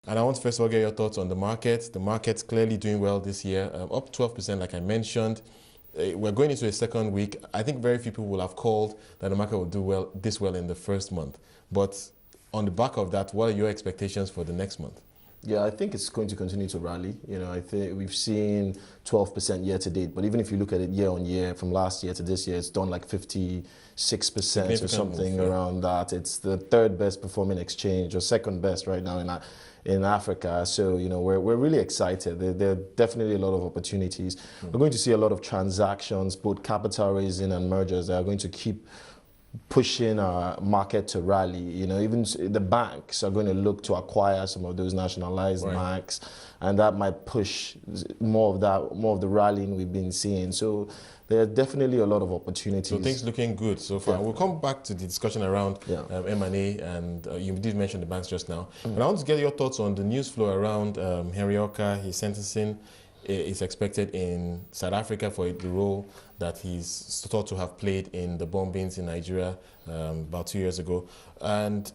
And I want to first of all get your thoughts on the market. The market's clearly doing well this year, up 12%, like I mentioned. We're going into a second week. I think very few people will have called that the market will do well in the first month. But on the back of that, what are your expectations for the next month? Yeah, I think it's going to continue to rally. I think we've seen 12% year to date, but even if you look at it year on year, from last year to this year, it's done like 56% or something around that. It's the third best performing exchange, or second best right now in Africa. So, we're really excited. There are definitely a lot of opportunities. We're going to see a lot of transactions, both capital raising and mergers, that are going to keep pushing our market to rally. Even the banks are going to look to acquire some of those nationalized banks, and that might push more of the rallying we've been seeing. So there are definitely a lot of opportunities. So things looking good so far. We'll come back to the discussion around M&A, and you did mention the banks just now. But I want to get your thoughts on the news flow around Henry Oka. His sentencing is expected in South Africa for the role that he's thought to have played in the bombings in Nigeria about 2 years ago. And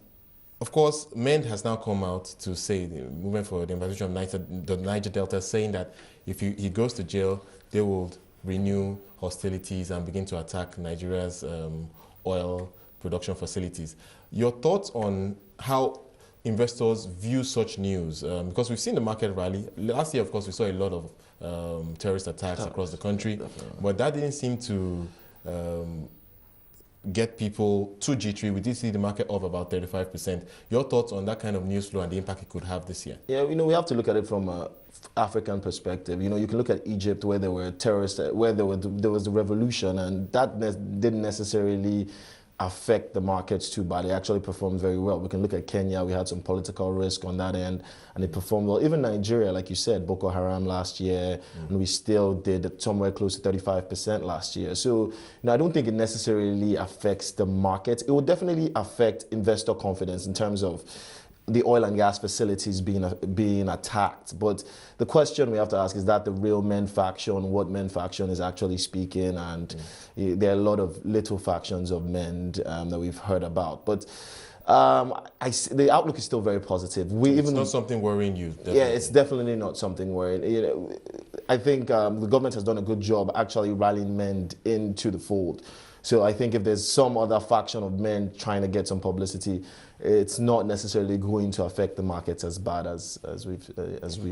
of course, MEND has now come out to say, the Movement for the Implementation of the Niger Delta, saying that if he goes to jail, they will renew hostilities and begin to attack Nigeria's oil production facilities. Your thoughts on how investors view such news? Because we've seen the market rally. Last year, of course, we saw a lot of terrorist attacks across the country, but that didn't seem to get people too jittery. We did see the market up about 35%. Your thoughts on that kind of news flow and the impact it could have this year? Yeah, we have to look at it from an African perspective. You can look at Egypt, where there were terrorists, where there was the revolution, and that didn't necessarily affect the markets too bad. They actually performed very well. We can look at Kenya. We had some political risk on that end, and it performed well. Even Nigeria, like you said, Boko Haram last year, and we still did somewhere close to 35% last year. So, I don't think it necessarily affects the market. It will definitely affect investor confidence in terms of the oil and gas facilities being attacked. But the question we have to ask, is that the real MEND faction? What MEND faction is actually speaking? And there are a lot of little factions of MEND that we've heard about. But the outlook is still very positive. It's not something worrying you? Definitely. Yeah, it's definitely not something worrying. I think the government has done a good job actually rallying MEND into the fold. So I think if there's some other faction of men trying to get some publicity, it's not necessarily going to affect the markets as bad as we.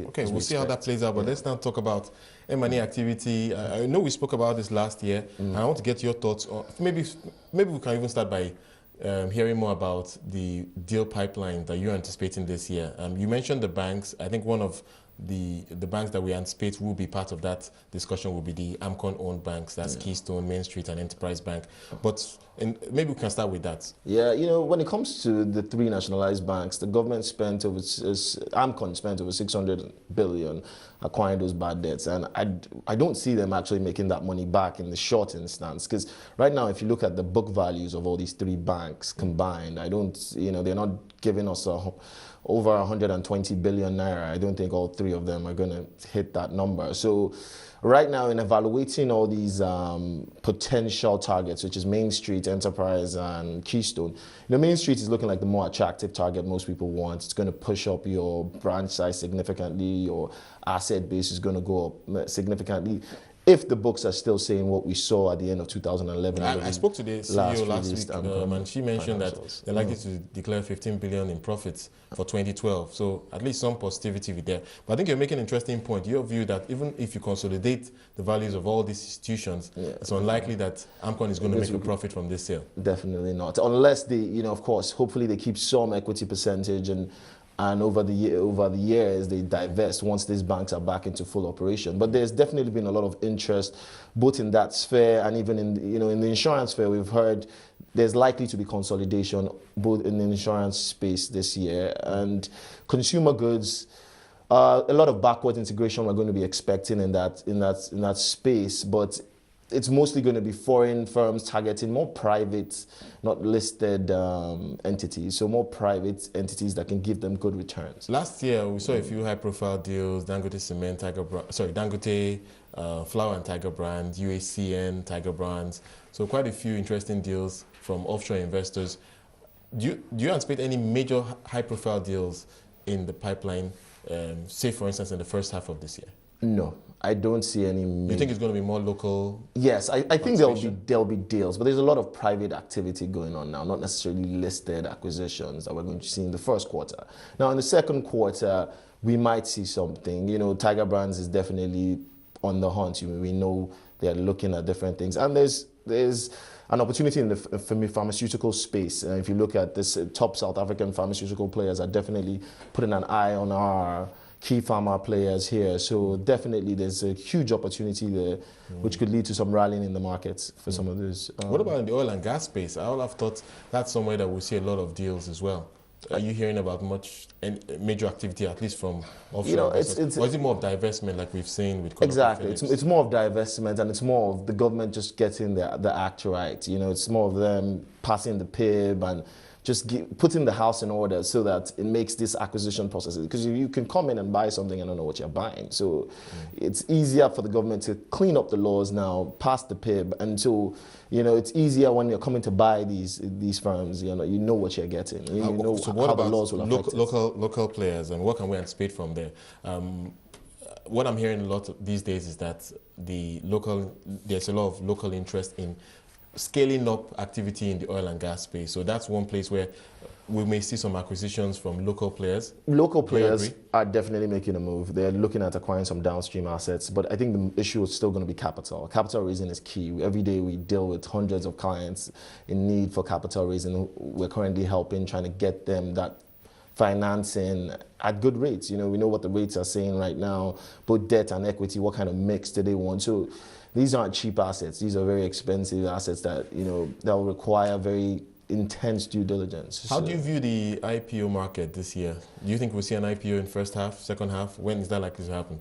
Okay, we'll see how that plays out. But let's now talk about M&A activity. I know we spoke about this last year, and I want to get your thoughts on. Maybe we can even start by hearing more about the deal pipeline that you're anticipating this year. You mentioned the banks. I think one of the banks that we anticipate will be part of that discussion will be the AMCON-owned banks. That's Keystone, Main Street, and Enterprise Bank. But maybe we can start with that. Yeah, when it comes to the three nationalized banks, the government AMCON spent over 600 billion acquiring those bad debts, and I don't see them actually making that money back in the short instance. Because right now, if you look at the book values of all these three banks combined, they're not giving us over 120 billion naira. I don't think all three of them are going to hit that number. So right now, in evaluating all these potential targets, which is Main Street, Enterprise, and Keystone, Main Street is looking like the more attractive target most people want. It's going to push up your branch size significantly. Your asset base is going to go up significantly, if the books are still saying what we saw at the end of 2011. I spoke to the CEO last week, and she mentioned that they're likely to declare 15 billion in profits for 2012. So at least some positivity with there. But I think you're making an interesting point. Your view that even if you consolidate the values of all these institutions, it's unlikely that AMCON is going to make a profit from this sale. Definitely not. Unless they, of course, hopefully they keep some equity percentage and over the years they divest once these banks are back into full operation. But there's definitely been a lot of interest, both in that sphere and even in in the insurance sphere. We've heard there's likely to be consolidation both in the insurance space this year, and consumer goods. A lot of backward integration we're going to be expecting in that space, but it's mostly going to be foreign firms targeting more private, not listed entities. So more private entities that can give them good returns. Last year, we saw a few high-profile deals: Dangote Cement, Dangote Flour and Tiger Brands, UACN, Tiger Brands. So quite a few interesting deals from offshore investors. Do you anticipate any major high-profile deals in the pipeline, say for instance in the first half of this year? No, I don't see any. You think it's going to be more local? Yes, I think there'll be deals, but there's a lot of private activity going on now, not necessarily listed acquisitions that we're going to see in the first quarter. Now, in the second quarter, we might see something. You know, Tiger Brands is definitely on the hunt. We know they're looking at different things, and there's an opportunity in the pharmaceutical space. If you look at this, top South African pharmaceutical players are definitely putting an eye on our key pharma players here. So definitely there's a huge opportunity there, which could lead to some rallying in the markets for some of those. What about in the oil and gas space? I would have thought that's somewhere that we see a lot of deals as well. Are you hearing about much major activity, at least from offshore? You know, or is it more of divestment like we've seen with exactly. It's more of divestment, and it's more of the government just getting the act right. You know, it's more of them passing the PIB and just putting the house in order so that it makes this acquisition process. Because you can come in and buy something and don't know what you're buying. So it's easier for the government to clean up the laws now, pass the PIB. And so, you know, it's easier when you're coming to buy these firms. You know what you're getting. You know so what how about the laws will affect local players, and what can we anticipate from there? What I'm hearing a lot these days is that there's a lot of local interest in scaling up activity in the oil and gas space. So that's one place where we may see some acquisitions from local players. Local players are definitely making a move. They're looking at acquiring some downstream assets, but I think the issue is still going to be capital. Capital raising is key. Every day we deal with hundreds of clients in need for capital raising. We're currently trying to get them that financing at good rates. You know, we know what the rates are saying right now, both debt and equity. What kind of mix do they want? So these aren't cheap assets. These are very expensive assets that, you know, that will require very intense due diligence. How do you view the IPO market this year? Do you think we'll see an IPO in first half, second half? When is that likely to happen?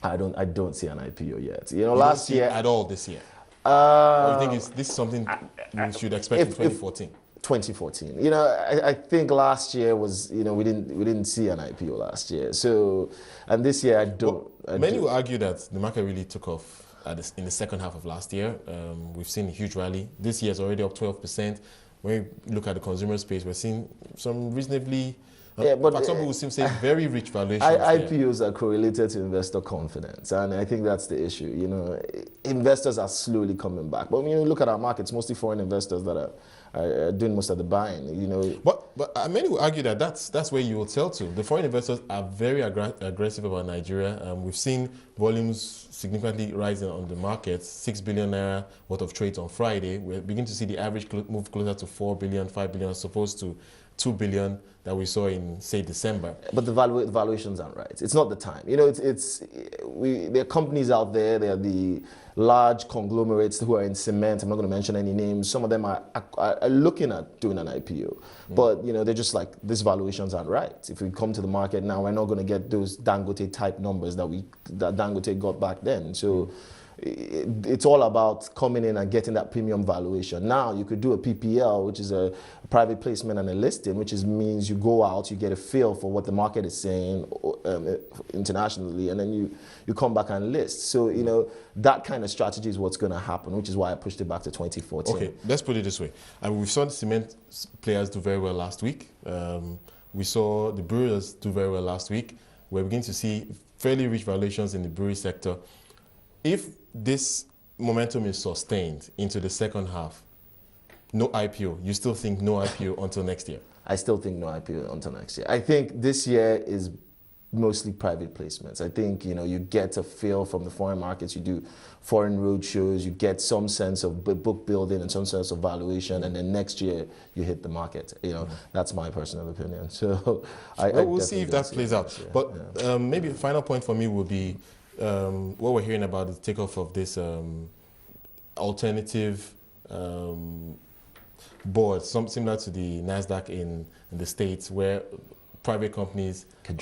I don't see an IPO yet. You know, last year at all this year. Or you think this is something we should expect in 2014? 2014. You know, I think last year was, you know, we didn't see an IPO last year. So, and this year many will argue that the market really took off in the second half of last year. We've seen a huge rally. This year is already up 12%. When we look at the consumer space, we're seeing some reasonably, but some people seem to say very rich valuations. IPOs are correlated to investor confidence, and I think that's the issue. You know, investors are slowly coming back. But when you look at our markets, mostly foreign investors that are doing most of the buying. You know, but many will argue that that's where you will sell to. The foreign investors are very aggressive about Nigeria. We've seen volumes significantly rising on the market. 6 billion naira worth of trades on Friday. We're beginning to see the average move closer to 4 billion, 5 billion, as opposed to 2 billion that we saw in, say, December. But the valuations aren't right. It's not the time. You know, there are companies out there. There are the large conglomerates who are in cement. I'm not going to mention any names. Some of them are looking at doing an IPO. But, you know, they're just like, these valuations aren't right. If we come to the market now, we're not going to get those Dangote type numbers that Dangote got back then. So it's all about coming in and getting that premium valuation. Now you could do a PPL, which is a private placement and a listing, which means you go out, you get a feel for what the market is saying internationally, and then you come back and list. So, you know, that kind of strategy is what's going to happen, which is why I pushed it back to 2014. Okay, let's put it this way. We saw the cement players do very well last week. We saw the brewers do very well last week. We're beginning to see fairly rich valuations in the brewery sector. If this momentum is sustained into the second half, no IPO, you still think no IPO until next year? I still think no IPO until next year. I think this year is mostly private placements. I think, you know, you get a feel from the foreign markets, you do foreign road shows, you get some sense of book building and some sense of valuation, and then next year you hit the market. You know, that's my personal opinion. So we'll see if that plays out. But maybe the final point for me will be what we're hearing about the takeoff of this alternative board, similar to the NASDAQ in the States, where private companies can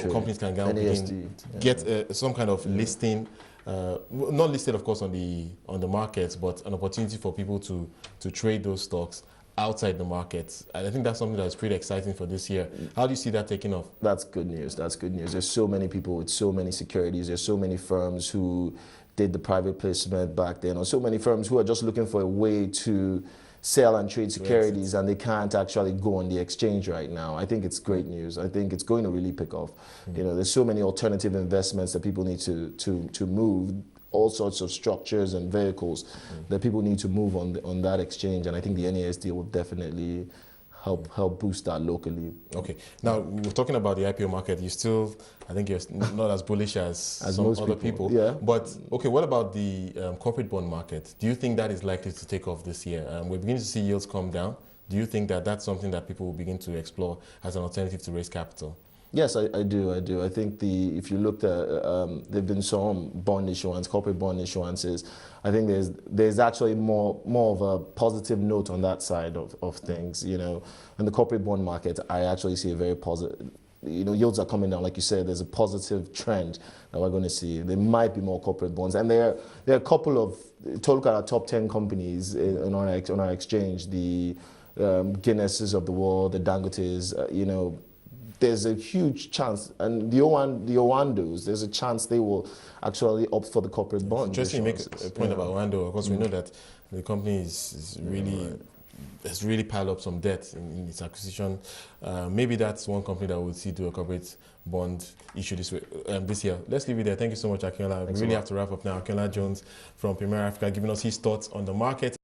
get some kind of listing, not listed, of course, on the markets, but an opportunity for people to trade those stocks outside the markets. And I think that's something that's pretty exciting for this year. How do you see that taking off? That's good news. That's good news. There's so many people with so many securities. There's so many firms who did the private placement back then, or so many firms who are just looking for a way to sell and trade securities, and they can't actually go on the exchange right now. I think it's great news. I think it's going to really pick off. You know, there's so many alternative investments that people need to move, all sorts of structures and vehicles that people need to move on that exchange, and I think the NASD will definitely help boost that locally. Okay. Now, we're talking about the IPO market. You still, I think you're not as bullish as some most other people. Yeah. But, okay, what about the corporate bond market? Do you think that is likely to take off this year? We're beginning to see yields come down. Do you think that that's something that people will begin to explore as an alternative to raise capital? Yes, I do. I think if you looked at, there've been some bond issuance, corporate bond issuances. I think there's actually more of a positive note on that side of things. You know, in the corporate bond market, I actually see a very positive. You know, yields are coming down, like you said. There's a positive trend that we're going to see. There might be more corporate bonds, and there are a couple of. To look at our top 10 companies on our exchange, the Guinnesses of the world, the Dangotes. You know, there's a huge chance, and the Owandos, there's a chance they will actually opt for the corporate bond. Interesting, you make a point about Owando, because we know that the company is really has really piled up some debt in its acquisition. Maybe that's one company that we'll see do a corporate bond issue this year. Let's leave it there. Thank you so much, Akinola. We really have to wrap up now. Akinola Jones from Primera Africa giving us his thoughts on the market.